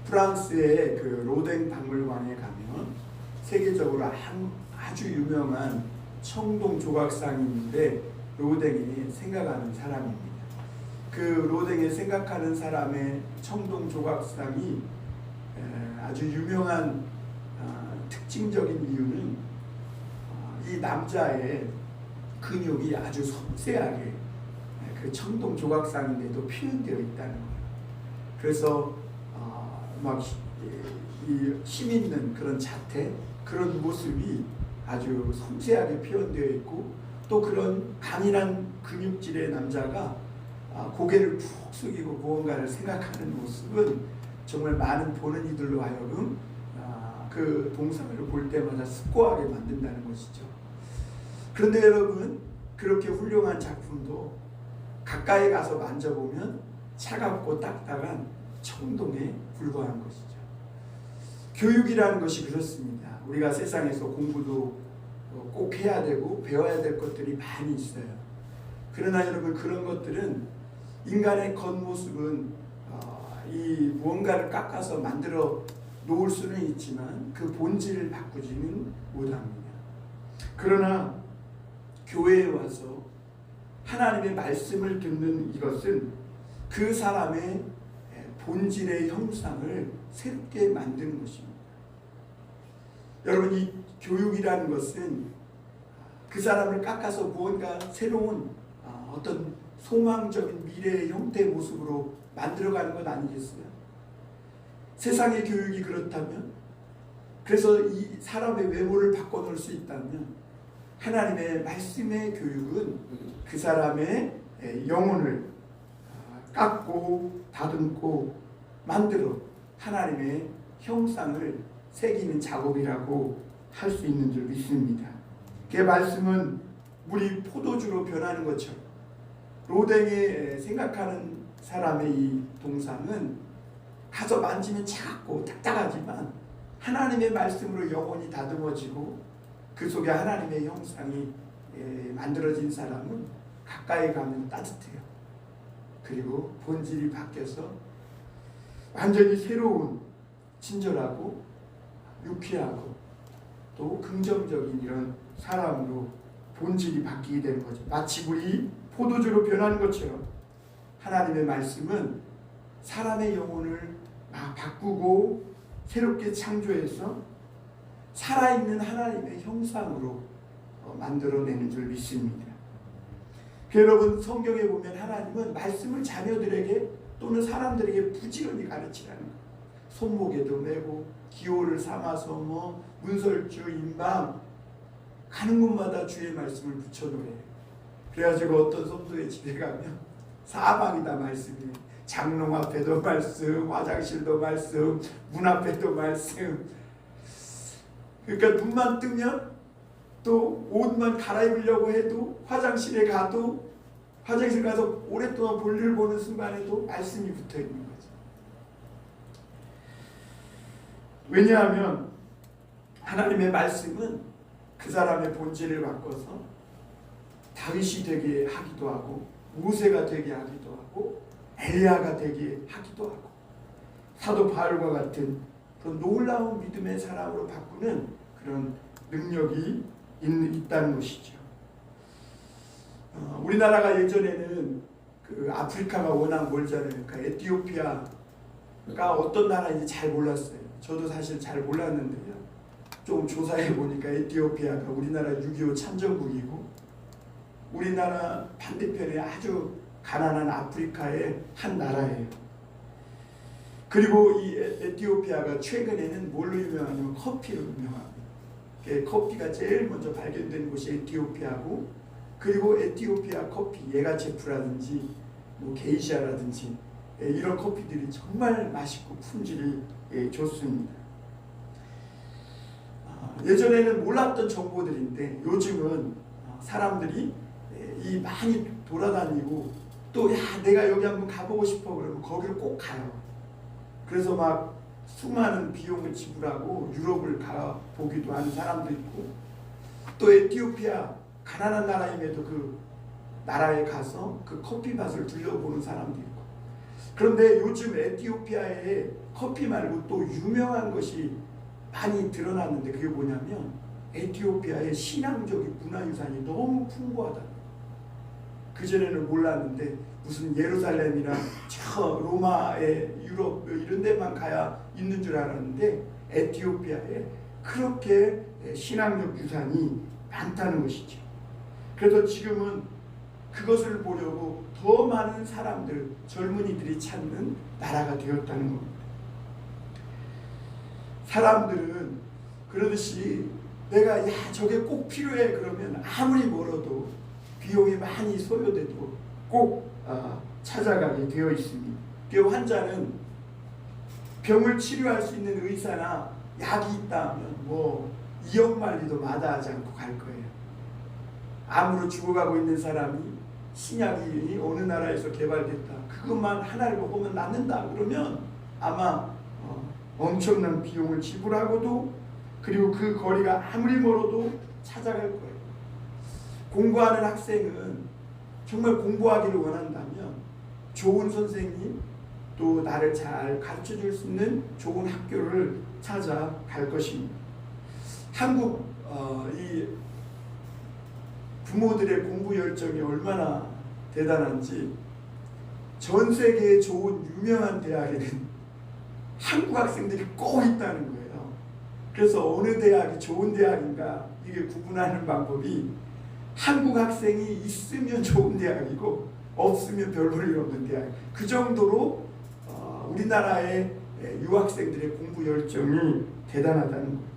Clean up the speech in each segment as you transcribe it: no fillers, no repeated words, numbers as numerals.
프랑스의 그 로댕 박물관에 가면 세계적으로 아주 유명한 청동 조각상이 있는데 로댕이 생각하는 사람입니다. 그 로댕이 생각하는 사람의 청동 조각상이 아주 유명한 특징적인 이유는 이 남자의 근육이 아주 섬세하게 그 청동 조각상인데도 표현되어 있다는 거예요. 그래서 막 힘 있는 그런 자태, 그런 모습이 아주 섬세하게 표현되어 있고, 또 그런 강인한 근육질의 남자가 고개를 푹 숙이고 무언가를 생각하는 모습은 정말 많은 보는 이들로 하여금 그 동상을 볼 때마다 습고하게 만든다는 것이죠. 그런데 여러분, 그렇게 훌륭한 작품도 가까이 가서 만져보면 차갑고 딱딱한 청동에 불과한 것이죠. 교육이라는 것이 그렇습니다. 우리가 세상에서 공부도 꼭 해야 되고 배워야 될 것들이 많이 있어요. 그러나 여러분, 그런 것들은 인간의 겉모습은 이 무언가를 깎아서 만들어 놓을 수는 있지만 그 본질을 바꾸지는 못합니다. 그러나 교회에 와서 하나님의 말씀을 듣는 이것은 그 사람의 본질의 형상을 새롭게 만드는 것입니다. 여러분, 이 교육이라는 것은 그 사람을 깎아서 무언가 새로운 어떤 소망적인 미래의 형태 모습으로 만들어가는 것 아니겠어요? 세상의 교육이 그렇다면, 그래서 이 사람의 외모를 바꿔놓을 수 있다면, 하나님의 말씀의 교육은 그 사람의 영혼을 깎고 다듬고 만들어 하나님의 형상을 새기는 작업이라고 할 수 있는 줄 믿습니다. 그 말씀은 물이 포도주로 변하는 것처럼 로댕이 생각하는 사람의 이 동상은 가서 만지면 차갑고 딱딱하지만 하나님의 말씀으로 영혼이 다듬어지고 그 속에 하나님의 형상이 만들어진 사람은 가까이 가면 따뜻해요. 그리고 본질이 바뀌어서 완전히 새로운 친절하고 유쾌하고 또 긍정적인 이런 사람으로 본질이 바뀌게 되는 거죠. 마치 물이 포도주로 변하는 것처럼 하나님의 말씀은 사람의 영혼을 바꾸고 새롭게 창조해서 살아있는 하나님의 형상으로 만들어내는 줄 믿습니다. 여러분, 성경에 보면 하나님은 말씀을 자녀들에게 또는 사람들에게 부지런히 가르치라는 거예요. 손목에도 메고 기호를 삼아서 문설주, 임방 가는 곳마다 주의 말씀을 붙여놓으래요. 그래가지고 어떤 성도의 집에 가면 사방이 다 말씀이에요. 장롱 앞에도 말씀, 화장실도 말씀, 문 앞에도 말씀. 그러니까 눈만 뜨면 또 옷만 갈아입으려고 해도 화장실 가서 오랫동안 볼일 보는 순간에도 말씀이 붙어있는 거죠. 왜냐하면 하나님의 말씀은 그 사람의 본질을 바꿔서 다윗이 되게 하기도 하고 모세가 되게 하기도 하고 엘리야가 되게 하기도 하고 사도 바울과 같은 그런 놀라운 믿음의 사람으로 바꾸는 그런 능력이 있다는 것이죠. 우리나라가 예전에는 그 아프리카가 워낙 멀잖아요. 그러니까 에티오피아가 어떤 나라인지 잘 몰랐어요. 저도 사실 잘 몰랐는데요. 좀 조사해 보니까 에티오피아가 우리나라 6.25 참전국이고 우리나라 반대편에 아주 가난한 아프리카의 한 나라예요. 그리고 이 에티오피아가 최근에는 뭘로 유명하냐면 커피로 유명합니다. 커피가 제일 먼저 발견된 곳이 에티오피아고, 그리고 에티오피아 커피, 예가체프라든지 게이샤라든지 이런 커피들이 정말 맛있고 품질이 좋습니다. 예전에는 몰랐던 정보들인데 요즘은 사람들이 이 많이 돌아다니고 또 내가 여기 한번 가보고 싶어 그러면 거기를 꼭 가요. 그래서 막 수많은 비용을 지불하고 유럽을 가보기도 하는 사람도 있고, 또 에티오피아 가난한 나라임에도 그 나라에 가서 그 커피 맛을 들려보는 사람도 있고. 그런데 요즘 에티오피아의 커피 말고 또 유명한 것이 많이 드러났는데 그게 뭐냐면 에티오피아의 신앙적인 문화유산이 너무 풍부하다. 그전에는 몰랐는데 무슨 예루살렘이나 저 로마의 유럽 이런 데만 가야 있는 줄 알았는데 에티오피아에 그렇게 신앙적 유산이 많다는 것이죠. 그래서 지금은 그것을 보려고 더 많은 사람들, 젊은이들이 찾는 나라가 되었다는 겁니다. 사람들은 그러듯이 내가 저게 꼭 필요해 그러면 아무리 멀어도 비용이 많이 소요돼도 꼭 찾아가게 되어 있습니다. 그 환자는 병을 치료할 수 있는 의사나 약이 있다 하면 뭐 2억 만리도 마다하지 않고 갈 거예요. 암으로 죽어가고 있는 사람이 신약이 어느 나라에서 개발됐다. 그것만 하나를 먹으면 낫는다. 그러면 아마 엄청난 비용을 지불하고도 그리고 그 거리가 아무리 멀어도 찾아갈 거예요. 공부하는 학생은 정말 공부하기를 원한다면 좋은 선생님 또 나를 잘 가르쳐줄 수 있는 좋은 학교를 찾아갈 것입니다. 한국 이 부모들의 공부 열정이 얼마나 대단한지 전 세계의 좋은 유명한 대학에는 한국 학생들이 꼭 있다는 거예요. 그래서 어느 대학이 좋은 대학인가 이게 구분하는 방법이 한국 학생이 있으면 좋은 대학이고 없으면 별 볼일 없는 대학. 그 정도로 우리나라의 유학생들의 공부 열정이 대단하다는 거예요.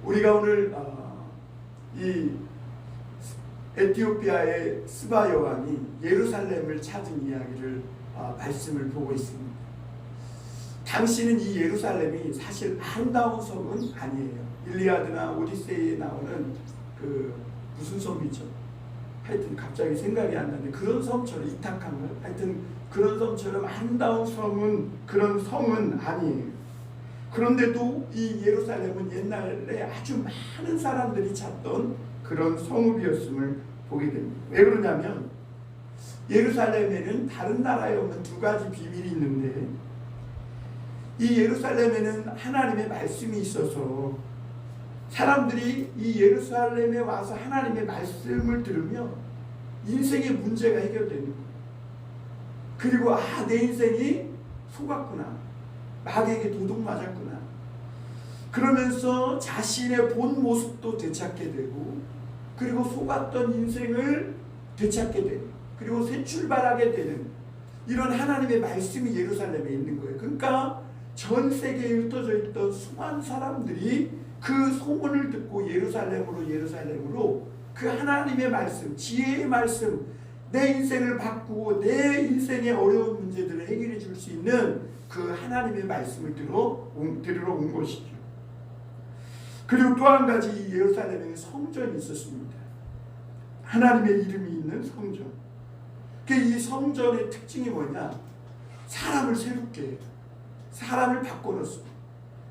우리가 오늘 이 에티오피아의 스바 여왕이 예루살렘을 찾은 이야기를 말씀을 보고 있습니다. 당시는 이 예루살렘이 사실 아름다운 섬은 아니에요. 일리아드나 오디세이에 나오는 그 무슨 섬이죠? 하여튼 갑자기 생각이 안 나는데 그런 섬처럼 이타칸가? 하여튼 그런 섬처럼 아름다운 섬은 그런 성은 아니에요. 그런데도 이 예루살렘은 옛날에 아주 많은 사람들이 찾던 그런 성읍이었음을 보게 됩니다. 왜 그러냐면 예루살렘에는 다른 나라에 없는 두 가지 비밀이 있는데 이 예루살렘에는 하나님의 말씀이 있어서 사람들이 이 예루살렘에 와서 하나님의 말씀을 들으면 인생의 문제가 해결되는 거예요. 그리고 내 인생이 속았구나. 마귀에게 도둑 맞았구나. 그러면서 자신의 본 모습도 되찾게 되고 그리고 속았던 인생을 되찾게 되는 그리고 새 출발하게 되는 이런 하나님의 말씀이 예루살렘에 있는 거예요. 그러니까 전 세계에 흩어져 있던 수많은 사람들이 그 소문을 듣고 예루살렘으로 그 하나님의 말씀, 지혜의 말씀, 내 인생을 바꾸고 내 인생의 어려운 문제들을 해결해 줄 수 있는 그 하나님의 말씀을 들으러 온 것이죠. 그리고 또 한 가지 이 예루살렘에 성전이 있었습니다. 하나님의 이름이 있는 성전. 이 성전의 특징이 뭐냐? 사람을 새롭게 해요. 사람을 바꿔놓습니다.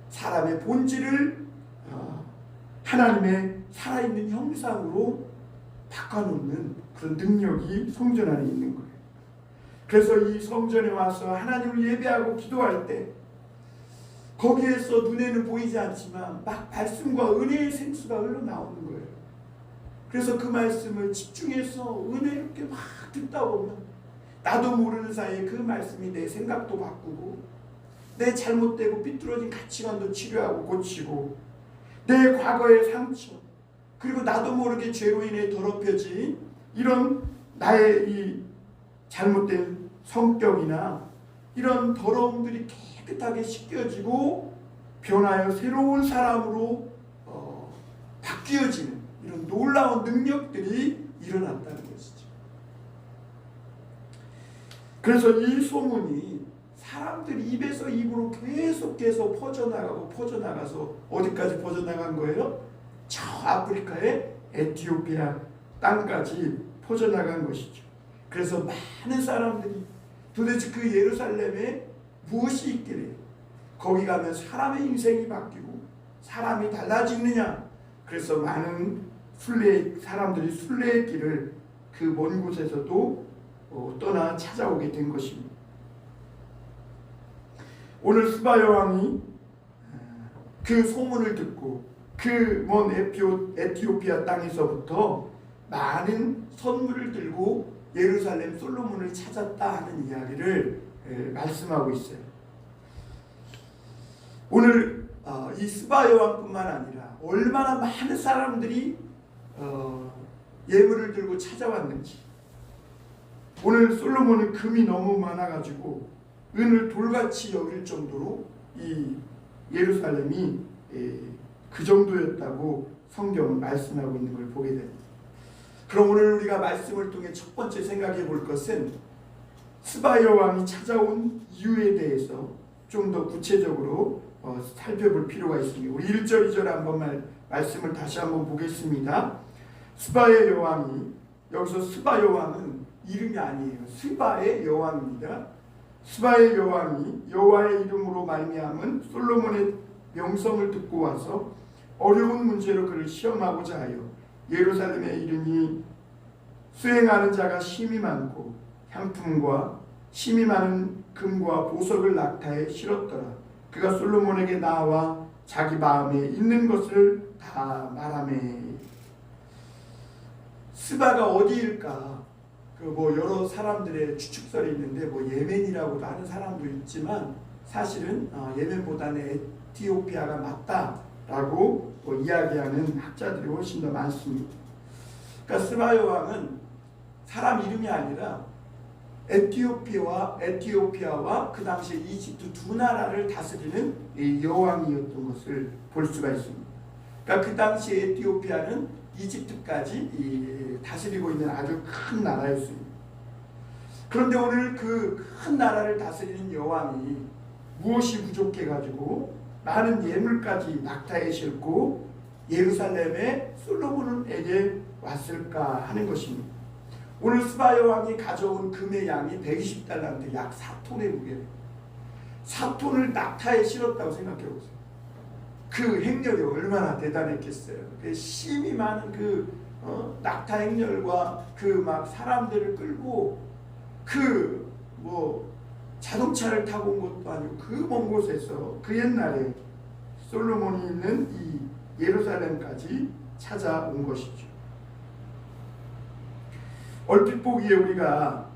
사람의 본질을 하나님의 살아있는 형상으로 바꿔놓는 그런 능력이 성전 안에 있는 거예요. 그래서 이 성전에 와서 하나님을 예배하고 기도할 때 거기에서 눈에는 보이지 않지만 막 말씀과 은혜의 생수가 흘러나오는 거예요. 그래서 그 말씀을 집중해서 은혜롭게 막 듣다 보면 나도 모르는 사이에 그 말씀이 내 생각도 바꾸고 내 잘못되고 삐뚤어진 가치관도 치료하고 고치고 내 과거의 상처 그리고 나도 모르게 죄로 인해 더럽혀진 이런 나의 이 잘못된 성격이나 이런 더러움들이 깨끗하게 씻겨지고 변하여 새로운 사람으로 바뀌어지는 이런 놀라운 능력들이 일어났다는 것이죠. 그래서 이 소문이 사람들 입에서 입으로 계속해서 퍼져나가서 어디까지 퍼져나간 거예요? 저 아프리카의 에티오피아 땅까지 퍼져나간 것이죠. 그래서 많은 사람들이 도대체 그 예루살렘에 무엇이 있길래 거기 가면 사람의 인생이 바뀌고 사람이 달라지느냐. 그래서 많은 사람들이 순례의 길을 그 먼 곳에서도 떠나 찾아오게 된 것입니다. 오늘 스바 여왕이 그 소문을 듣고 그 먼 에티오피아 땅에서부터 많은 선물을 들고 예루살렘 솔로몬을 찾았다 하는 이야기를 말씀하고 있어요. 오늘 이 스바 여왕뿐만 아니라 얼마나 많은 사람들이 예물을 들고 찾아왔는지. 오늘 솔로몬은 금이 너무 많아가지고 은을 돌같이 여길 정도로 이 예루살렘이 그 정도였다고 성경은 말씀하고 있는 걸 보게 됩니다. 그럼 오늘 우리가 말씀을 통해 첫 번째 생각해 볼 것은 스바 여왕이 찾아온 이유에 대해서 좀 더 구체적으로 살펴볼 필요가 있습니다. 우리 1절 2절 한번 말씀을 다시 한번 보겠습니다. 스바의 여왕이, 여기서 스바 여왕은 이름이 아니에요. 스바의 여왕입니다. 스바의 여왕이 여호와의 이름으로 말미암은 솔로몬의 명성을 듣고 와서 어려운 문제로 그를 시험하고자 하여 예루살렘에 이르니 수행하는 자가 심히 많고 향품과 심히 많은 금과 보석을 낙타에 실었더라. 그가 솔로몬에게 나와 자기 마음에 있는 것을 다 말하매. 스바가 어디일까? 뭐 여러 사람들의 추측설이 있는데 뭐 예멘이라고도 하는 사람도 있지만 사실은 예멘보다는 에티오피아가 맞다라고 이야기하는 학자들이 훨씬 더 많습니다. 그러니까 스바 여왕은 사람 이름이 아니라 에티오피아와 그 당시에 이집트 두 나라를 다스리는 여왕이었던 것을 볼 수가 있습니다. 그러니까 그 당시에 에티오피아는 이집트까지 다스리고 있는 아주 큰 나라였습니다. 그런데 오늘 그 큰 나라를 다스리는 여왕이 무엇이 부족해가지고 많은 예물까지 낙타에 싣고 예루살렘에 솔로몬에게 왔을까 하는 것입니다. 오늘 스바 여왕이 가져온 금의 양이 120달란트, 약 4톤의 무게입니다. 4톤을 낙타에 실었다고 생각해 보세요. 그 행렬이 얼마나 대단했겠어요. 그 심이 많은 낙타 행렬과 그 막 사람들을 끌고 그 뭐 자동차를 타고 온 것도 아니고 그 먼 곳에서 그 옛날에 솔로몬이 있는 이 예루살렘까지 찾아온 것이죠. 얼핏 보기에 우리가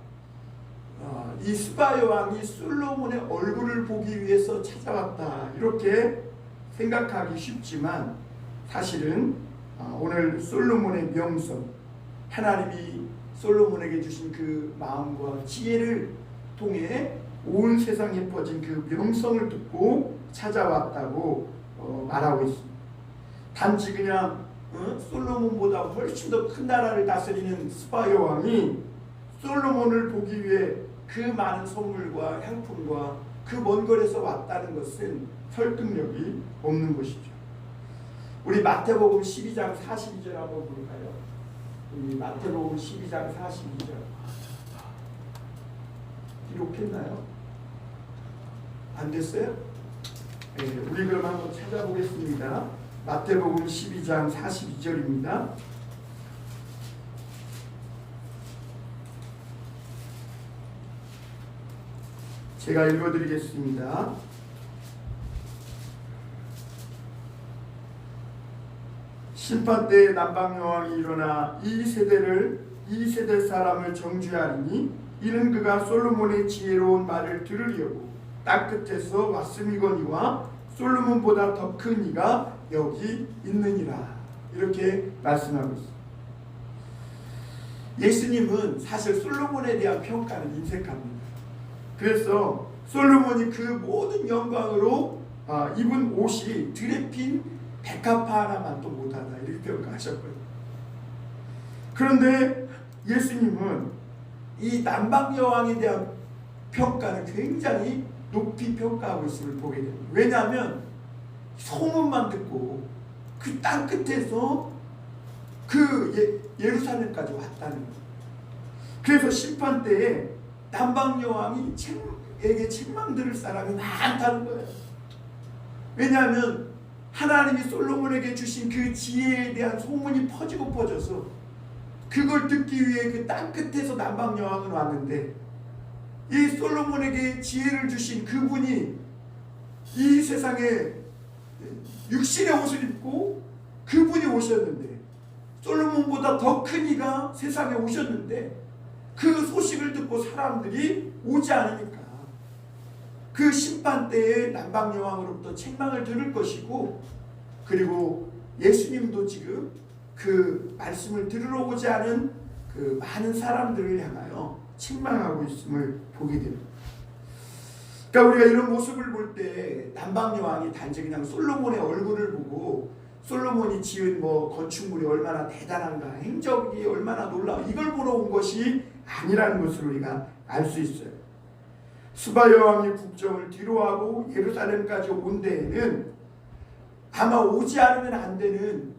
이 스바 여왕이 솔로몬의 얼굴을 보기 위해서 찾아왔다 이렇게 생각하기 쉽지만 사실은 오늘 솔로몬의 명성, 하나님이 솔로몬에게 주신 그 마음과 지혜를 통해 온 세상에 퍼진 그 명성을 듣고 찾아왔다고 말하고 있습니다. 단지 그냥 솔로몬보다 훨씬 더 큰 나라를 다스리는 스바 여왕이 솔로몬을 보기 위해 그 많은 선물과 향품과 그 먼 거리에서 왔다는 것은 설득력이 없는 것이죠. 우리 마태복음 12장 42절 한번 볼까요? 우리 마태복음 12장 42절 기록했나요? 안 됐어요? 네, 우리 그럼 한번 찾아보겠습니다. 마태복음 12장 42절입니다. 제가 읽어드리겠습니다. 심판때에 남방여왕이 일어나 이 세대 사람을 정죄하리니 이는 그가 솔로몬의 지혜로운 말을 들으려고 땅끝에서 왔음이거니와 솔로몬보다 더 큰 이가 여기 있느니라. 이렇게 말씀하고 있습니다. 예수님은 사실 솔로몬에 대한 평가는 인색합니다. 그래서 솔로몬이 그 모든 영광으로 입은 옷이 드레핀 백합화 하나만도 못하다 이렇게 평가하셨거든요. 그런데 예수님은 이 남방여왕에 대한 평가는 굉장히 높이 평가하고 있음을 보게 됩니다. 왜냐하면 소문만 듣고 그 땅 끝에서 그 예루살렘까지 왔다는 거예요. 그래서 심판 때에 남방여왕에게 책망 들을 사람이 많다는 거예요. 왜냐하면 하나님이 솔로몬에게 주신 그 지혜에 대한 소문이 퍼지고 퍼져서 그걸 듣기 위해 그 땅 끝에서 남방여왕은 왔는데 이 솔로몬에게 지혜를 주신 그분이 이 세상에 육신의 옷을 입고 그분이 오셨는데, 솔로몬보다 더 큰 이가 세상에 오셨는데 그 소식을 듣고 사람들이 오지 않으니까 그 심판 때에 남방여왕으로부터 책망을 들을 것이고, 그리고 예수님도 지금 그 말씀을 들으러 오지 않은 그 많은 사람들을 향하여 책망하고 있음을 보게 됩니다. 그러니까 우리가 이런 모습을 볼 때 남방여왕이 단지 그냥 솔로몬의 얼굴을 보고 솔로몬이 지은 건축물이 얼마나 대단한가, 행적이 얼마나 놀라워, 이걸 보러 온 것이 아니라는 것을 우리가 알 수 있어요. 스바 여왕이 국정을 뒤로하고 예루살렘까지 온 데에는 아마 오지 않으면 안 되는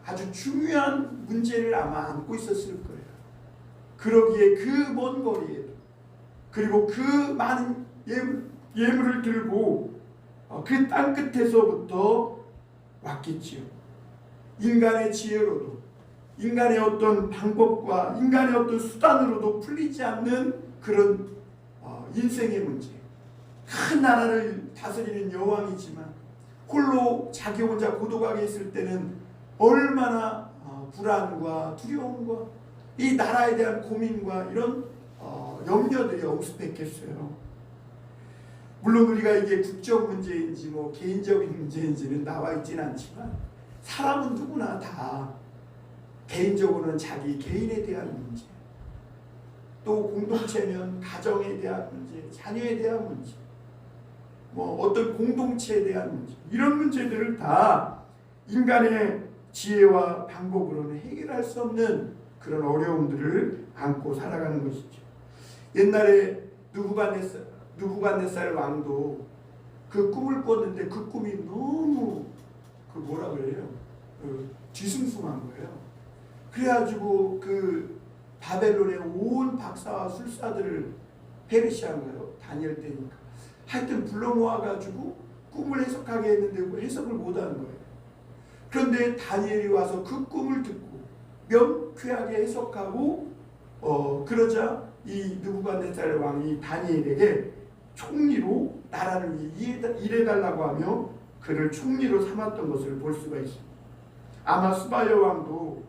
아주 중요한 문제를 아마 안고 있었을 거예요. 그러기에 그 먼 거리에도, 그리고 그 많은 예물을 들고 그 땅 끝에서부터 왔겠지요. 인간의 지혜로도, 인간의 어떤 방법과 인간의 어떤 수단으로도 풀리지 않는 그런 인생의 문제. 큰 나라를 다스리는 여왕이지만 홀로 자기 혼자 고독하게 있을 때는 얼마나 불안과 두려움과 이 나라에 대한 고민과 이런 염려들이 엄습했겠어요. 물론 우리가 이게 국적 문제인지 개인적인 문제인지는 나와 있지는 않지만 사람은 누구나 다 개인적으로는 자기 개인에 대한 문제, 또 공동체면 가정에 대한 문제, 자녀에 대한 문제, 어떤 공동체에 대한 문제, 이런 문제들을 다 인간의 지혜와 방법으로는 해결할 수 없는 그런 어려움들을 안고 살아가는 것이죠. 옛날에 느부갓네살 왕도 그 꿈을 꿨는데 그 꿈이 너무 뭐라 그래요? 뒤숭숭한 거예요. 그래가지고 그 바벨론의 온 박사와 술사들을, 페르시아인가요? 다니엘 때니까 하여튼 불러 모아가지고 꿈을 해석하게 했는데 해석을 못하는 거예요. 그런데 다니엘이 와서 그 꿈을 듣고 명쾌하게 해석하고 그러자 이 느부갓네살 왕이 다니엘에게 총리로 나라를 일해달라고 하며 그를 총리로 삼았던 것을 볼 수가 있습니다. 아마 스바야 왕도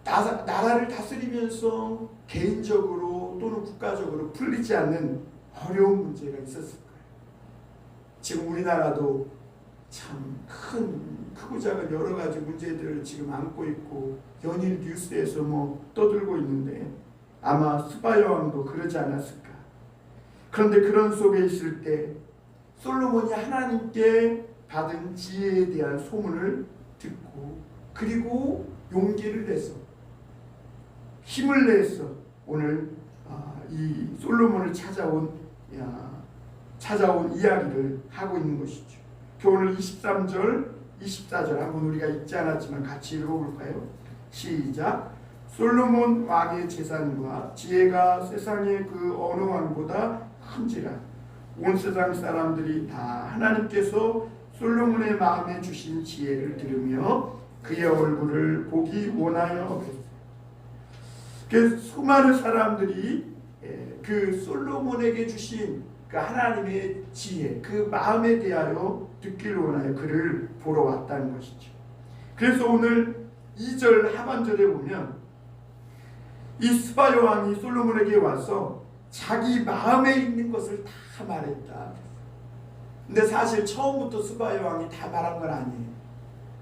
나라를 다스리면서 개인적으로 또는 국가적으로 풀리지 않는 어려운 문제가 있었을 거예요. 지금 우리나라도 참 크고 작은 여러 가지 문제들을 지금 안고 있고 연일 뉴스에서 떠들고 있는데 아마 스바야 왕도 그러지 않았을까. 그런데 그런 속에 있을 때 솔로몬이 하나님께 받은 지혜에 대한 소문을 듣고, 그리고 용기를 내서 힘을 내서 오늘 이 솔로몬을 찾아온 이야기를 하고 있는 것이죠. 오늘 23절 24절 한번 우리가 읽지 않았지만 같이 읽어볼까요? 시작. 솔로몬 왕의 재산과 지혜가 세상의 그 어느 왕보다 큰지라. 온 세상 사람들이 다 하나님께서 솔로몬의 마음에 주신 지혜를 들으며 그의 얼굴을 보기 원하여 그 수많은 사람들이 그 솔로몬에게 주신 그 하나님의 지혜, 그 마음에 대하여 듣기를 원하여 그를 보러 왔다는 것이죠. 그래서 오늘 2절 하반절에 보면 이 스바야 왕이 솔로몬에게 와서 자기 마음에 있는 것을 다 말했다. 근데 사실 처음부터 스바야 왕이 다 말한 건 아니에요.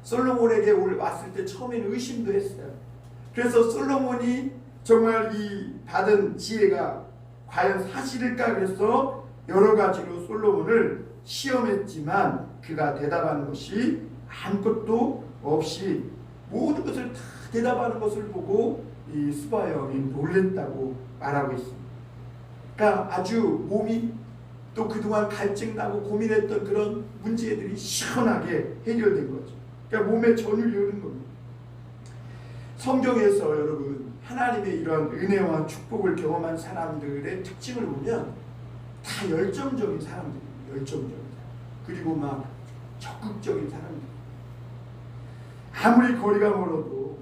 솔로몬에게 왔을 때 처음에는 의심도 했어요. 그래서 솔로몬이 정말 이 받은 지혜가 과연 사실일까 그래서 여러 가지로 솔로몬을 시험했지만 그가 대답하는 것이 아무것도 없이 모든 것을 다 대답하는 것을 보고 이 스바야 왕이 놀랬다고 말하고 있습니다. 그러니까 아주 몸이 또 그동안 갈증나고 고민했던 그런 문제들이 시원하게 해결된 거죠. 그러니까 몸에 전율이 흐른 겁니다. 성경에서 여러분 하나님의 이런 은혜와 축복을 경험한 사람들의 특징을 보면 다 열정적인 사람들입니다. 열정적인 사람. 그리고 막 적극적인 사람들. 아무리 거리가 멀어도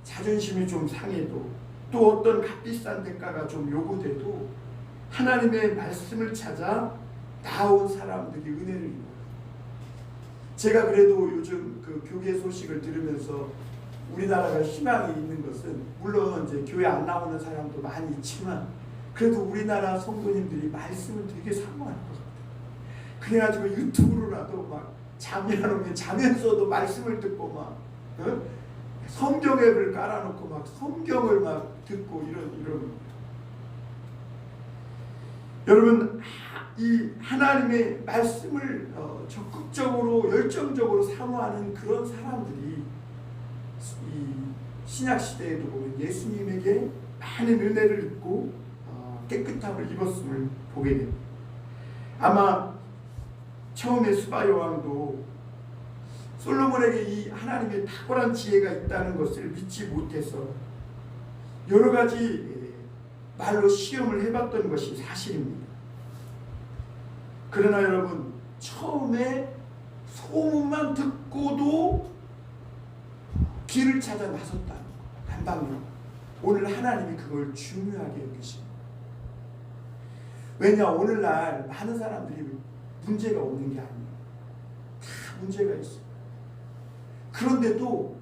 자존심이 좀 상해도 또 어떤 값비싼 대가가 좀 요구돼도 하나님의 말씀을 찾아 나온 사람들이 은혜를 입어요. 제가 그래도 요즘 그 교계 소식을 들으면서 우리나라가 희망이 있는 것은, 물론 이제 교회 안 나오는 사람도 많이 있지만 그래도 우리나라 성도님들이 말씀을 되게 사모할 것 같아요. 그래가지고 유튜브로라도 막 자면하면 자면서도 말씀을 듣고 막 성경 앱을 깔아놓고 막 성경을 막 듣고 이런. 여러분, 이 하나님의 말씀을 적극적으로 열정적으로 사모하는 그런 사람들이 이 신약 시대에도 보면 예수님에게 많은 은혜를 입고 깨끗함을 입었음을 보게 됩니다. 아마 처음에 스바 여왕도 솔로몬에게 이 하나님의 탁월한 지혜가 있다는 것을 믿지 못해서 여러 가지 말로 시험을 해봤던 것이 사실입니다. 그러나 여러분, 처음에 소문만 듣고도 길을 찾아 나섰다는 것, 한방향. 오늘 하나님이 그걸 중요하게 여기십니다. 왜냐, 오늘날 많은 사람들이 문제가 없는 게 아니에요. 다 문제가 있어요. 그런데도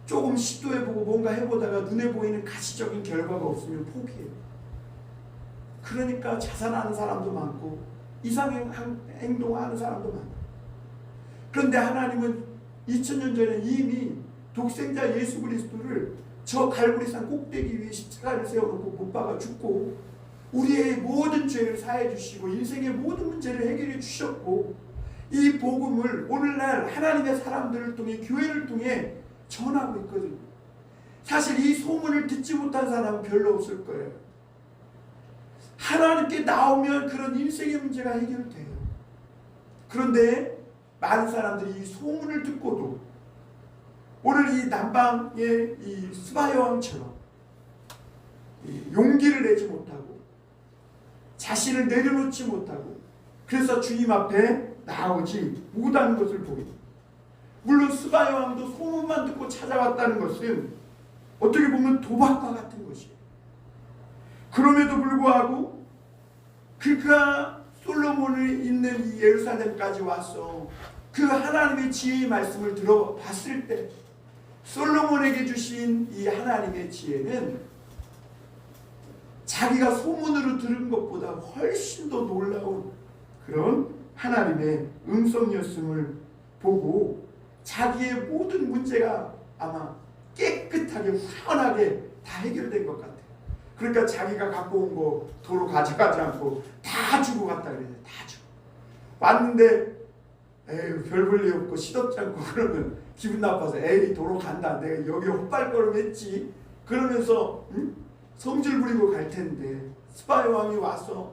조금 시도해보고 뭔가 해보다가 눈에 보이는 가시적인 결과가 없으면 포기해요. 그러니까 자살하는 사람도 많고 이상한 행동하는 사람도 많고. 그런데 하나님은 2000년 전에 이미 독생자 예수 그리스도를 저 갈보리산 꼭대기 위에 십자가를 세워놓고 못 박아 죽고 우리의 모든 죄를 사해 주시고 인생의 모든 문제를 해결해 주셨고, 이 복음을 오늘날 하나님의 사람들을 통해, 교회를 통해 전하고 있거든요. 사실 이 소문을 듣지 못한 사람은 별로 없을 거예요. 하나님께 나오면 그런 인생의 문제가 해결돼요. 그런데 많은 사람들이 이 소문을 듣고도 오늘 이 남방의 이 스바 여왕처럼 용기를 내지 못하고 자신을 내려놓지 못하고 그래서 주님 앞에 나오지 못하는 것을 보게 됩니다. 물론 스바 여왕도 소문만 듣고 찾아왔다는 것은 어떻게 보면 도박과 같은 것이에요. 그럼에도 불구하고 그가 솔로몬이 있는 이 예루살렘까지 와서 그 하나님의 지혜의 말씀을 들어봤을 때 솔로몬에게 주신 이 하나님의 지혜는 자기가 소문으로 들은 것보다 훨씬 더 놀라운 그런 하나님의 음성이었음을 보고 자기의 모든 문제가 아마 깨끗하게 후련하게 다 해결된 것 같아요. 그러니까 자기가 갖고 온 거 도로 가져가지 않고 다 주고 갔다 그래요. 다 주고 왔는데 에휴 별 볼 일 없고 시덥지 않고 그러면 기분 나빠서 에이 도로 간다, 내가 여기 헛발걸음 했지 그러면서 성질 부리고 갈 텐데, 스바 여왕이 와서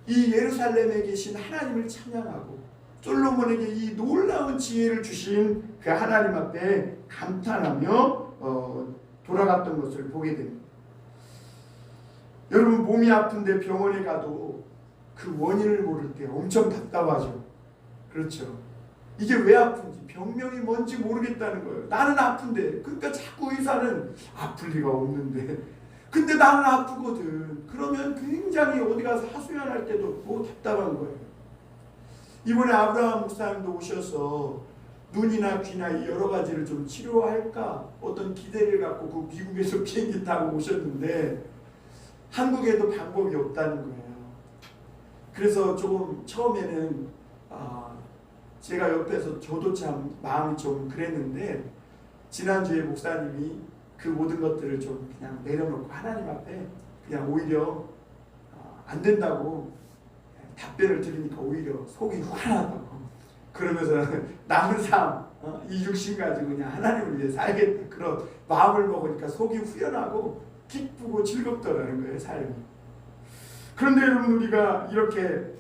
이 예루살렘에 계신 하나님을 찬양하고 솔로몬에게 이 놀라운 지혜를 주신 그 하나님 앞에 감탄하며 돌아갔던 것을 보게 됩니다. 여러분, 몸이 아픈데 병원에 가도 그 원인을 모를 때 엄청 답답하죠. 그렇죠. 이게 왜 아픈지, 병명이 뭔지 모르겠다는 거예요. 나는 아픈데, 그러니까 자꾸 의사는 아플 리가 없는데 근데 나는 아프거든. 그러면 굉장히 어디 가서 하소연할 때도 뭐 답답한 거예요. 이번에 아브라함 목사님도 오셔서 눈이나 귀나 이 여러 가지를 좀 치료할까 어떤 기대를 갖고 그 미국에서 비행기 타고 오셨는데 한국에도 방법이 없다는 거예요. 그래서 조금 처음에는 제가 옆에서 저도 참 마음이 좀 그랬는데, 지난주에 목사님이 그 모든 것들을 좀 그냥 내려놓고 하나님 앞에 그냥 오히려 안 된다고 답변을 들으니까 오히려 속이 후련하다고, 그러면서 남은 삶 이 육신 가지고 그냥 하나님을 위해 살겠다 그런 마음을 먹으니까 속이 후련하고 기쁘고 즐겁더라는 거예요, 삶이. 그런데 여러분, 우리가 이렇게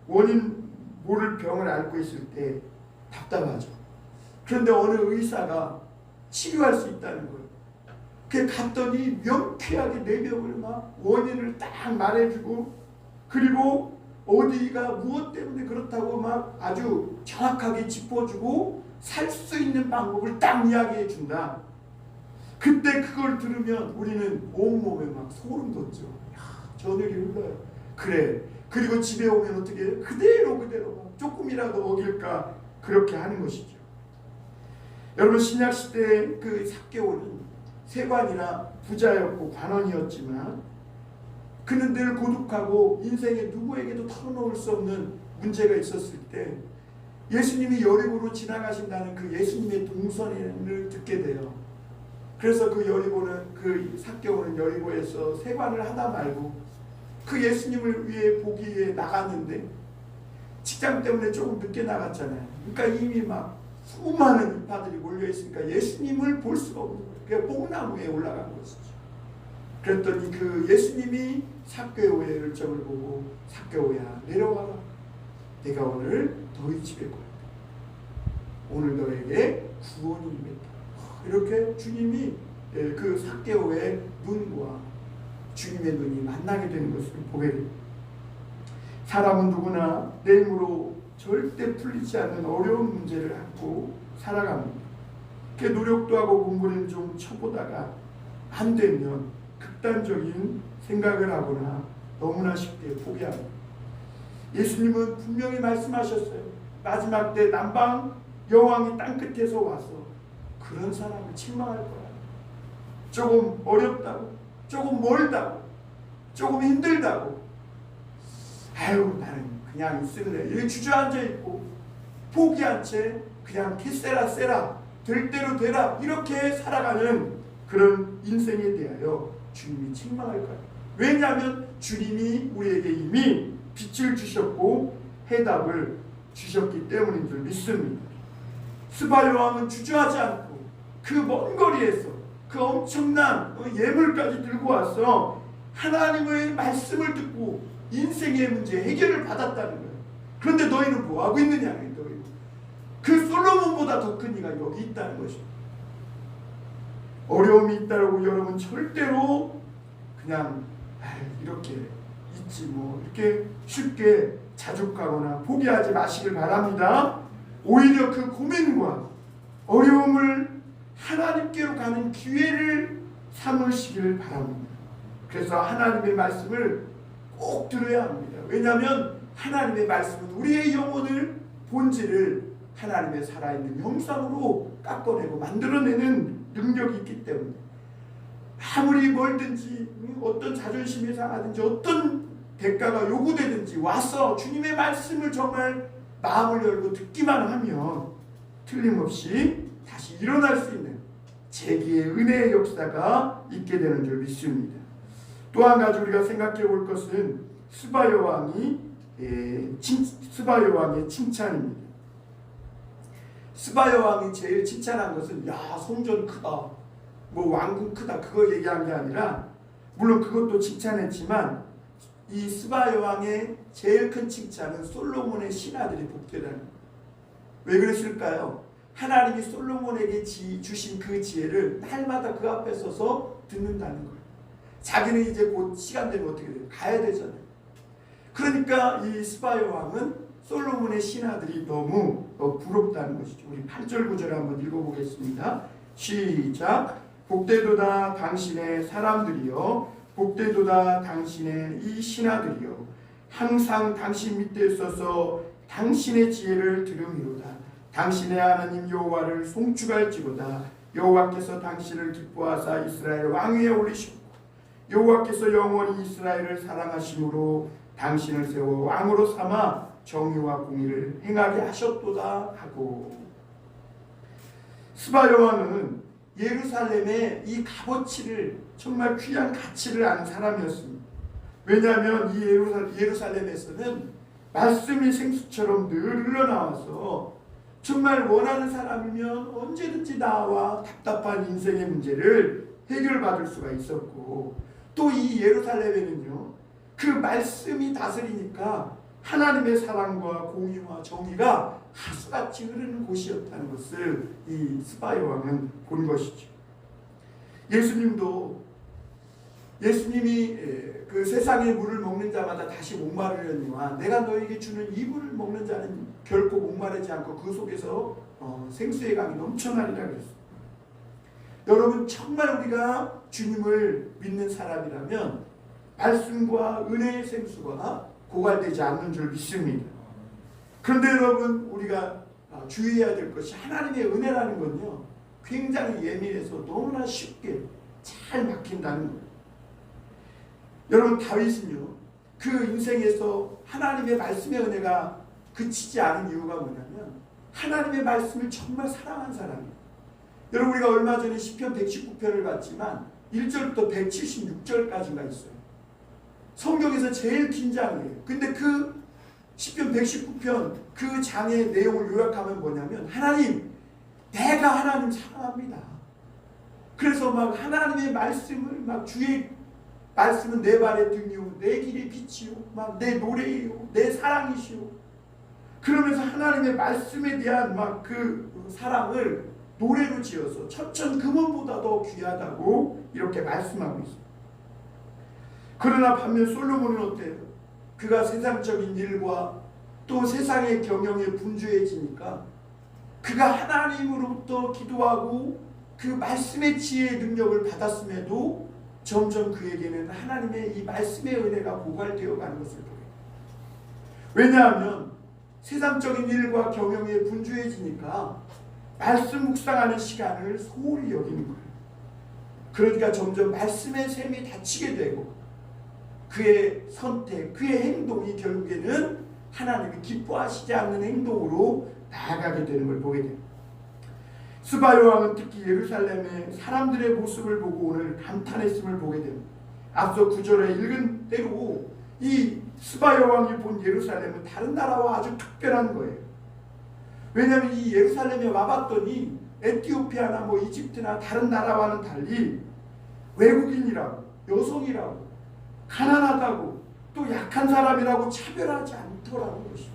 원인 모를 병을 앓고 있을 때 답답하죠. 그런데 어느 의사가 치료할 수 있다는 거예요. 그 갔더니 명쾌하게 내 병을 막 원인을 딱 말해주고, 그리고 어디가 무엇 때문에 그렇다고 막 아주 정확하게 짚어주고 살 수 있는 방법을 딱 이야기해 준다. 그때 그걸 들으면 우리는 온몸에 막 소름 돋죠. 야, 저 일이 흘러요. 그래. 그리고 집에 오면 어떻게 해요? 그대로 조금이라도 어길까 그렇게 하는 것이죠. 여러분 신약 시대 그 삭개오는 세관이나 부자였고 관원이었지만 그는 늘 고독하고 인생에 누구에게도 털어놓을 수 없는 문제가 있었을 때 예수님이 여리고로 지나가신다는 그 예수님의 동선을 듣게 돼요. 그래서 그 삭개오는 여리고에서 세관을 하다 말고 그 예수님을 위해 보기 위해 나갔는데 직장 때문에 조금 늦게 나갔잖아요. 그러니까 이미 막 수많은 인파들이 몰려 있으니까 예수님을 볼 수가 없는 거예요. 그냥 뽕나무에 올라간 것이죠. 그랬더니 그 예수님이 삭개오의 열정을 보고 삭개오야 내려와라. 내가 오늘 너희 집에 갈 거야. 오늘 너에게 구원이 임했다. 이렇게 주님이 그 삭개오의 눈과 주님의 눈이 만나게 되는 것을 보게 됩니다. 사람은 누구나 내 힘으로 절대 풀리지 않는 어려운 문제를 안고 살아갑니다. 그 노력도 하고 공부를 좀 쳐보다가 안 되면 극단적인 생각을 하거나 너무나 쉽게 포기합니다. 예수님은 분명히 말씀하셨어요. 마지막 때 남방 여왕이 땅끝에서 와서 그런 사람을 책망할 거야. 조금 어렵다고, 조금 멀다고, 조금 힘들다고. 아유 나는 그냥 있을래. 이렇게 주저앉아 있고 포기한 채 그냥 캐세라 세라 될 대로 되라 이렇게 살아가는 그런 인생에 대하여 주님이 책망할 거예요. 왜냐하면 주님이 우리에게 이미 빛을 주셨고 해답을 주셨기 때문인 줄 믿습니다. 스바 여왕은 주저하지 않고 그 먼 거리에서 그 엄청난 예물까지 들고 와서 하나님의 말씀을 듣고 인생의 문제 해결을 받았다는 거예요. 그런데 너희는 뭐하고 있느냐? 너희는 그 솔로몬보다 더 큰 이가 여기 있다는 것입니다. 어려움이 있다고 여러분 절대로 그냥 이렇게 있지 뭐 이렇게 쉽게 자족하거나 포기하지 마시길 바랍니다. 오히려 그 고민과 어려움을 하나님께로 가는 기회를 삼으시길 바랍니다. 그래서 하나님의 말씀을 꼭 들어야 합니다. 왜냐하면 하나님의 말씀은 우리의 영혼을 본질을 하나님의 살아있는 형상으로 깎아내고 만들어내는 능력이 있기 때문에 아무리 멀든지 어떤 자존심이 상하든지 어떤 대가가 요구되든지 와서 주님의 말씀을 정말 마음을 열고 듣기만 하면 틀림없이 다시 일어날 수 있는 재기의 은혜의 역사가 있게 되는 줄 믿습니다. 또 한 가지 우리가 생각해 볼 것은 스바 여왕의 칭찬입니다. 스바 여왕이 제일 칭찬한 것은 야 성전 크다, 뭐 왕궁 크다 그거 얘기한 게 아니라 물론 그것도 칭찬했지만 이 스바 여왕의 제일 큰 칭찬은 솔로몬의 신하들이 복되다는 거예요. 왜 그랬을까요? 하나님이 솔로몬에게 주신 그 지혜를 날마다 그 앞에 서서 듣는다는 거예요. 자기는 이제 곧 시간 되면 어떻게 돼요? 가야 되잖아요. 그러니까 이 스바 여왕은 솔로몬의 신하들이 너무 부럽다는 것이죠. 우리 8절 9절 한번 읽어보겠습니다. 시작. 복되도다 당신의 사람들이여, 복되도다 당신의 이 신하들이여, 항상 당신 밑에 서서 당신의 지혜를 들음이로다. 당신의 하나님 여호와를 송축할지로다. 여호와께서 당신을 기뻐하사 이스라엘 왕위에 올리시고 여호와께서 영원히 이스라엘을 사랑하심으로 당신을 세워 왕으로 삼아 정의와 공의를 행하게 하셨도다 하고. 스바 여왕은 예루살렘의 이 값어치를 정말 귀한 가치를 아는 사람이었습니다. 왜냐하면 이 예루살렘에서는 말씀이 생수처럼 늘 흘러나와서 정말 원하는 사람이면 언제든지 나와 답답한 인생의 문제를 해결받을 수가 있었고, 또 이 예루살렘에는요 그 말씀이 다스리니까 하나님의 사랑과 공의와 정의가 하수같이 흐르는 곳이었다는 것을 이 스바 여왕은 본 것이죠. 예수님이 그 세상의 물을 먹는 자마다 다시 목마르려니와 내가 너에게 주는 이 물을 먹는 자는 결코 목마르지 않고 그 속에서 생수의 강이 넘쳐나리라 그랬습니다. 여러분 정말 우리가 주님을 믿는 사람이라면 말씀과 은혜의 생수가 고갈되지 않는 줄 믿습니다. 그런데 여러분, 우리가 주의해야 될 것이 하나님의 은혜라는 건요, 굉장히 예민해서 너무나 쉽게 잘 막힌다는 거예요. 여러분, 다윗은요, 그 인생에서 하나님의 말씀의 은혜가 그치지 않은 이유가 뭐냐면 하나님의 말씀을 정말 사랑한 사람이에요. 여러분, 우리가 얼마 전에 시편 119편을 봤지만 1절부터 176절까지가 있어요. 성경에서 제일 긴 장이에요. 근데 그 시편 119편 그 장의 내용을 요약하면 뭐냐면, 하나님, 내가 하나님 사랑합니다. 그래서 막 하나님의 말씀을 막, 주의 말씀은 내 발의 등이요 내 길의 빛이요 막 내 노래이요 내 사랑이시요, 그러면서 하나님의 말씀에 대한 막 그 사랑을 노래로 지어서 천천금원보다 더 귀하다고 이렇게 말씀하고 있어요. 그러나 반면 솔로몬은 어때요? 그가 세상적인 일과 또 세상의 경영에 분주해지니까 그가 하나님으로부터 기도하고 그 말씀의 지혜의 능력을 받았음에도 점점 그에게는 하나님의 이 말씀의 은혜가 고갈되어 가는 것을 보여요. 왜냐하면 세상적인 일과 경영에 분주해지니까 말씀 묵상하는 시간을 소홀히 여기는 거예요. 그러니까 점점 말씀의 셈이 닫히게 되고 그의 선택, 그의 행동이 결국에는 하나님이 기뻐하시지 않는 행동으로 나아가게 되는 걸 보게 됩니다. 스바 여왕은 특히 예루살렘의 사람들의 모습을 보고 오늘 감탄했음을 보게 됩니다. 앞서 9절에 읽은 대로 이 스바 여왕이 본 예루살렘은 다른 나라와 아주 특별한 거예요. 왜냐하면 이 예루살렘에 와봤더니 에티오피아나 뭐 이집트나 다른 나라와는 달리 외국인이라고, 여성이라고, 가난하다고, 또 약한 사람이라고 차별하지 않더라는 것이죠.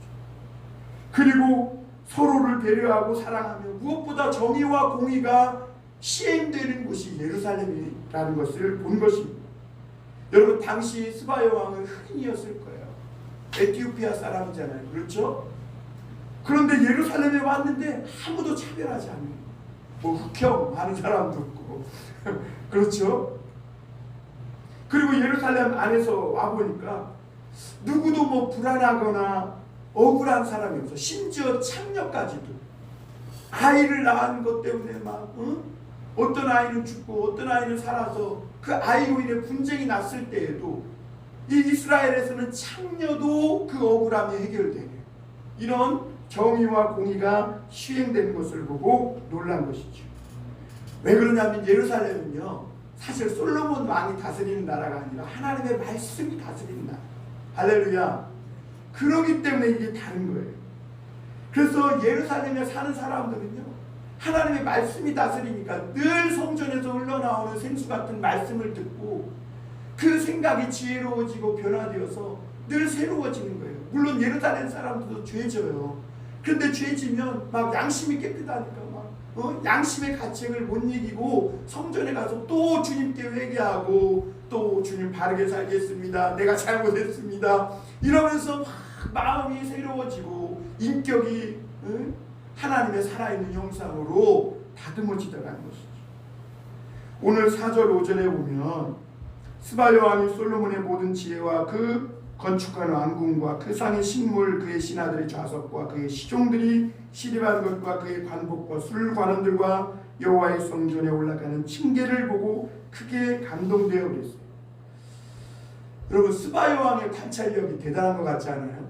그리고 서로를 배려하고 사랑하며 무엇보다 정의와 공의가 시행되는 곳이 예루살렘이라는 것을 본 것입니다. 여러분, 당시 스바 여왕은 흑인이었을 거예요. 에티오피아 사람이잖아요. 그렇죠? 그런데 예루살렘에 왔는데 아무도 차별하지 않는, 뭐 흑형 하는 사람도 없고 그렇죠? 그리고 예루살렘 안에서 와보니까 누구도 뭐 불안하거나 억울한 사람이 없어. 심지어 창녀까지도 아이를 낳은 것 때문에 막 어떤 아이는 죽고 어떤 아이는 살아서 그 아이로 인해 분쟁이 났을 때에도 이 이스라엘에서는 창녀도 그 억울함이 해결되는 이런 정의와 공의가 시행되는 것을 보고 놀란 것이죠. 왜 그러냐면 예루살렘은요, 사실 솔로몬 왕이 다스리는 나라가 아니라 하나님의 말씀이 다스리는 나라. 할렐루야. 그러기 때문에 이게 다른 거예요. 그래서 예루살렘에 사는 사람들은요, 하나님의 말씀이 다스리니까 늘 성전에서 흘러나오는 생수 같은 말씀을 듣고 그 생각이 지혜로워지고 변화되어서 늘 새로워지는 거예요. 물론 예루살렘 사람들도 죄져요. 그런데 죄지면 막 양심이 깨끗하니까 막 양심의 가책을 못 이기고 성전에 가서 또 주님께 회개하고 또 주님 바르게 살겠습니다, 내가 잘못했습니다 이러면서 막 마음이 새로워지고 인격이 하나님의 살아있는 형상으로 다듬어지다 가는 것이죠. 오늘 4절 5절에 보면 스바 여왕이 솔로몬의 모든 지혜와 그 건축한 왕궁과 그 상의 식물, 그의 신하들의 좌석과 그의 시종들이 시립한 것과 그의 관복과 술관원들과 여호와의 성전에 올라가는 층계를 보고 크게 감동되어 그랬어요. 여러분, 스바 여왕의 관찰력이 대단한 것 같지 않아요?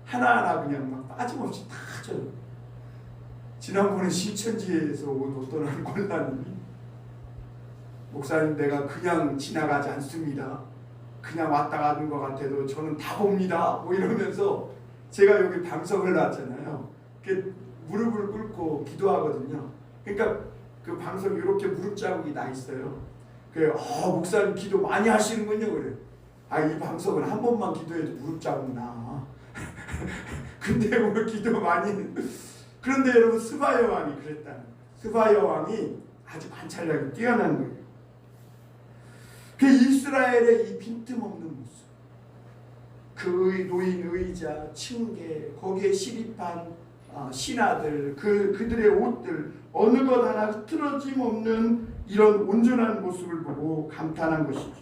하나하나 그냥 막 빠짐없이 다 져요. 지난번에 신천지에서 온 어떤 한 권사님이, 목사님, 내가 그냥 지나가지 않습니다, 그냥 왔다 가는 것 같아도 저는 다 봅니다 뭐 이러면서, 제가 여기 방석을 놨잖아요. 무릎을 꿇고 기도하거든요. 그러니까 그 방석에 이렇게 무릎 자국이 나 있어요. 목사님 기도 많이 하시는군요. 그래. 이 방석은 한 번만 기도해도 무릎 자국 나. 근데 왜 기도 많이. 그런데 여러분, 스바 여왕이 그랬다는 거예요. 스바 여왕이 아주 관찰력이 뛰어난 거예요. 그 이스라엘의 이 빈틈없는 모습, 그 노인 의자, 층계, 거기에 시립한 신하들, 그들의 옷들, 어느 것 하나 흐트러짐 없는 이런 온전한 모습을 보고 감탄한 것이죠.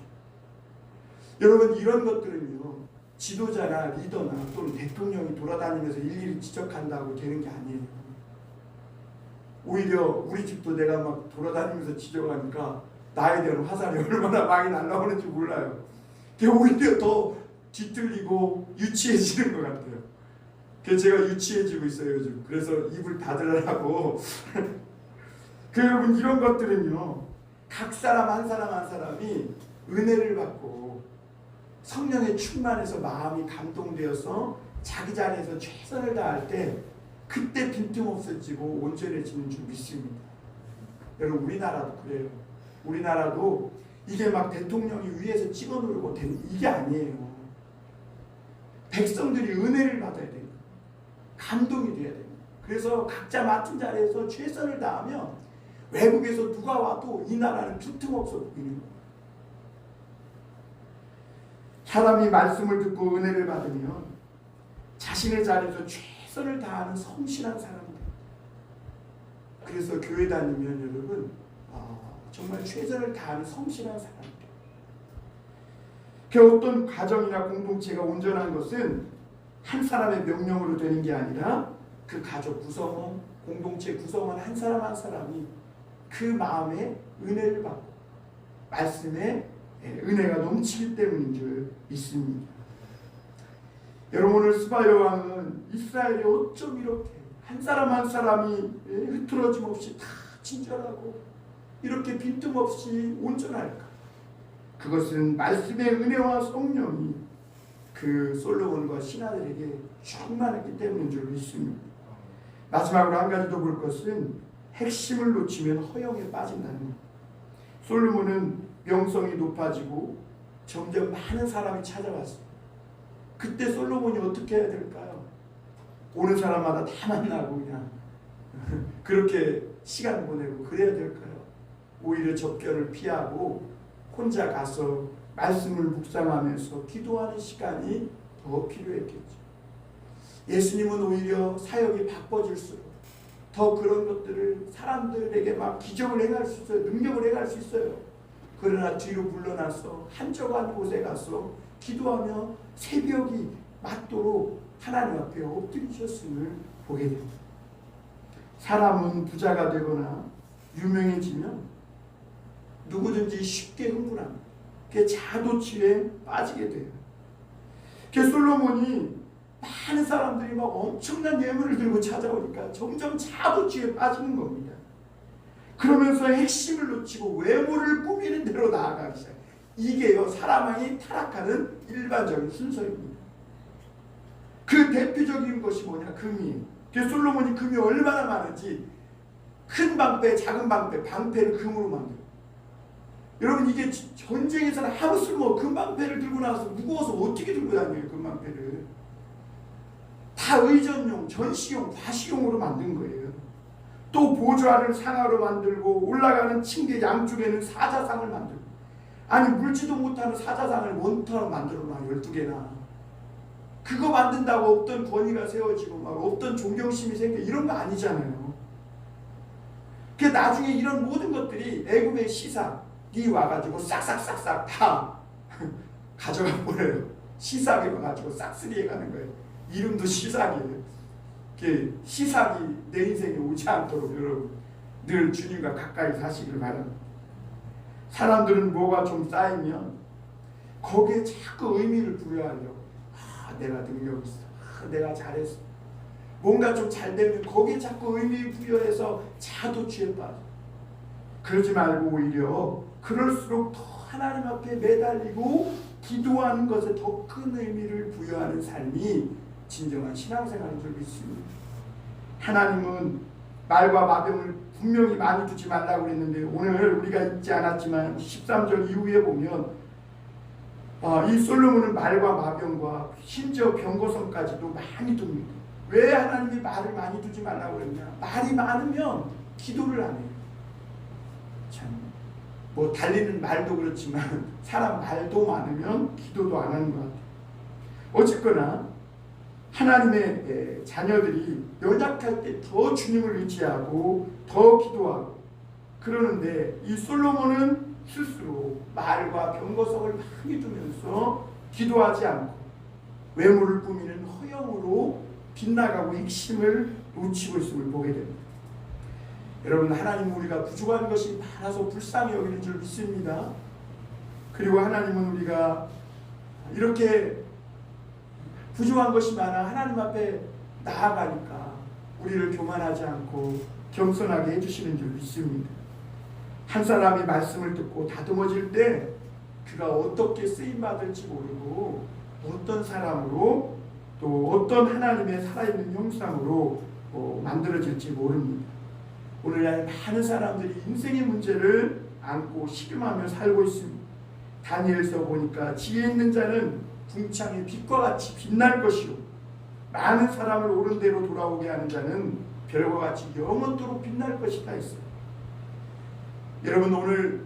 여러분 이런 것들은요 지도자나 리더나 또는 대통령이 돌아다니면서 일일이 지적한다고 되는 게 아니에요. 오히려 우리 집도 내가 막 돌아다니면서 지적하니까 나에 대한 화살이 얼마나 많이 날라오는지 몰라요. 그게 오히려 더 뒤틀리고 유치해지는 것 같아요. 그래서 제가 유치해지고 있어요 요즘. 그래서 입을 닫으라고. 여러분 이런 것들은요 각 사람 한 사람 한 사람이 은혜를 받고 성령의 충만해서 마음이 감동되어서 자기 자리에서 최선을 다할 때 그때 빈틈없어지고 온전해지는 줄 믿습니다. 여러분 우리나라도 그래요. 우리나라도 이게 막 대통령이 위에서 찍어 누르고 된 이게 아니에요. 백성들이 은혜를 받아야 돼요. 감동이 돼야 돼요. 그래서 각자 맡은 자리에서 최선을 다하면 외국에서 누가 와도 이 나라는 빈틈없어 보이는 거예요. 사람이 말씀을 듣고 은혜를 받으면 자신의 자리에서 최선을 다하는 성실한 사람들. 그래서 교회 다니면 여러분 정말 최선을 다하는 성실한 사람들. 그 어떤 가정이나 공동체가 온전한 것은 한 사람의 명령으로 되는 게 아니라 그 가족 구성원, 공동체 구성원 한 사람 한 사람이 그 마음에 은혜를 받고 말씀에 은혜가 넘치기 때문인 줄 믿습니다. 여러분 오늘 스바 여왕은 이스라엘이 어쩜 이렇게 한 사람 한 사람이 흐트러짐 없이 다 친절하고 이렇게 빈틈없이 온전할까? 그것은 말씀의 은혜와 성령이 그 솔로몬과 신하들에게 충만했기 때문인 줄 믿습니다. 마지막으로 한 가지 더 볼 것은 핵심을 놓치면 허영에 빠진다는 것. 솔로몬은 명성이 높아지고 점점 많은 사람이 찾아왔어요. 그때 솔로몬이 어떻게 해야 될까요? 오는 사람마다 다 만나고 그냥 그렇게 시간 보내고 그래야 될까요? 오히려 접견을 피하고 혼자 가서 말씀을 묵상하면서 기도하는 시간이 더 필요했겠죠. 예수님은 오히려 사역이 바빠질수록 더 그런 것들을 사람들에게 막 기적을 행할 수 있어요. 능력을 행할 수 있어요. 그러나 뒤로 물러나서 한적한 곳에 가서 기도하며 새벽이 맞도록 하나님 앞에 엎드리셨음을 보게 됩니다. 사람은 부자가 되거나 유명해지면 누구든지 쉽게 흥분합니다. 그 자도취에 빠지게 돼요. 그 솔로몬이 많은 사람들이 막 엄청난 예물을 들고 찾아오니까 점점 자도취에 빠지는 겁니다. 그러면서 핵심을 놓치고 외모를 꾸미는 대로 나아가기 시작해요. 이게요 사람이 타락하는 일반적인 순서입니다. 그 대표적인 것이 뭐냐? 금이에요. 그 솔로몬이 금이 얼마나 많은지 큰 방패, 작은 방패, 방패를 금으로 만들어요. 여러분 이게 전쟁에서는 하루 쓸모 금방패를 들고 나와서 무거워서 어떻게 들고 다녀요? 금방패를 다 의전용, 전시용, 과시용으로 만든 거예요. 또 보좌를 상하로 만들고 올라가는 층계 양쪽에는 사자상을 만들고 아니 물지도 못하는 사자상을 원터로 만들어놔 12개나 그거 만든다고 없던 권위가 세워지고 막 없던 존경심이 생겨 이런 거 아니잖아요. 그 나중에 이런 모든 것들이 애굽의 시삭이 와가지고 싹싹싹싹 다 가져가 버려요. 시삭이 와가지고 싹쓸이해 가는 거예요. 이름도 시삭이에요. 그 시삭이 내 인생에 오지 않도록 여러분 늘 주님과 가까이 사시길 바랍니다. 사람들은 뭐가 좀 쌓이면 거기에 자꾸 의미를 부여하려고 내가 능력 있어. 내가 잘했어. 뭔가 좀 잘 되면 거기에 자꾸 의미 부여해서 자도취에 빠져. 그러지 말고 오히려 그럴수록 더 하나님 앞에 매달리고 기도하는 것에 더 큰 의미를 부여하는 삶이 진정한 신앙생활인 줄 믿습니다. 하나님은 말과 마병을 분명히 많이 두지 말라고 그랬는데 오늘 우리가 읽지 않았지만 13절 이후에 보면 이 솔로몬은 말과 마병과 심지어 병거성까지도 많이 둡니다. 왜 하나님이 말을 많이 두지 말라고 그랬냐? 말이 많으면 기도를 안 해요. 참, 뭐 달리는 말도 그렇지만 사람 말도 많으면 기도도 안 하는 것 같아요. 어쨌거나 하나님의 자녀들이 연약할 때 더 주님을 의지하고 더 기도하고 그러는데 이 솔로몬은 스스로 말과 병거석을 많이 두면서 기도하지 않고 외모를 꾸미는 허영으로 빗나가고 핵심을 놓치고 있음을 보게 됩니다. 여러분, 하나님은 우리가 부족한 것이 많아서 불쌍히 여기는 줄 믿습니다. 그리고 하나님은 우리가 이렇게 부족한 것이 많아 하나님 앞에 나아가니까 우리를 교만하지 않고 겸손하게 해주시는 줄 믿습니다. 한 사람이 말씀을 듣고 다듬어질 때 그가 어떻게 쓰임받을지 모르고 어떤 사람으로 또 어떤 하나님의 살아있는 형상으로 만들어질지 모릅니다. 오늘날 많은 사람들이 인생의 문제를 안고 식음하며 살고 있습니다. 다니엘서 보니까 지혜 있는 자는 궁창의 빛과 같이 빛날 것이요 많은 사람을 옳은 대로 돌아오게 하는 자는 별과 같이 영원토록 빛날 것이다 했어요. 여러분, 오늘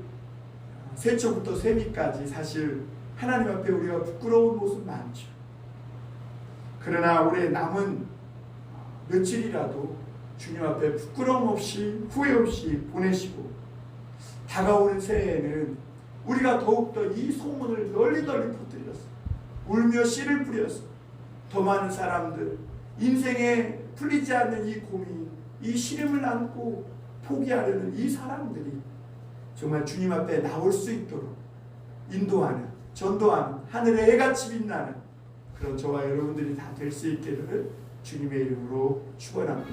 세초부터 세미까지 사실 하나님 앞에 우리가 부끄러운 모습 많죠. 그러나 올해 남은 며칠이라도 주님 앞에 부끄러움 없이 후회 없이 보내시고 다가오는 새해에는 우리가 더욱더 이 소문을 널리 퍼뜨려서 울며 씨를 뿌려서 더 많은 사람들 인생에 풀리지 않는 이 고민, 이 시름을 안고 포기하려는 이 사람들이 정말 주님 앞에 나올 수 있도록 인도하는, 전도하는 하늘의 해같이 빛나는 그런 저와 여러분들이 다 될 수 있기를 주님의 이름으로 축원합니다.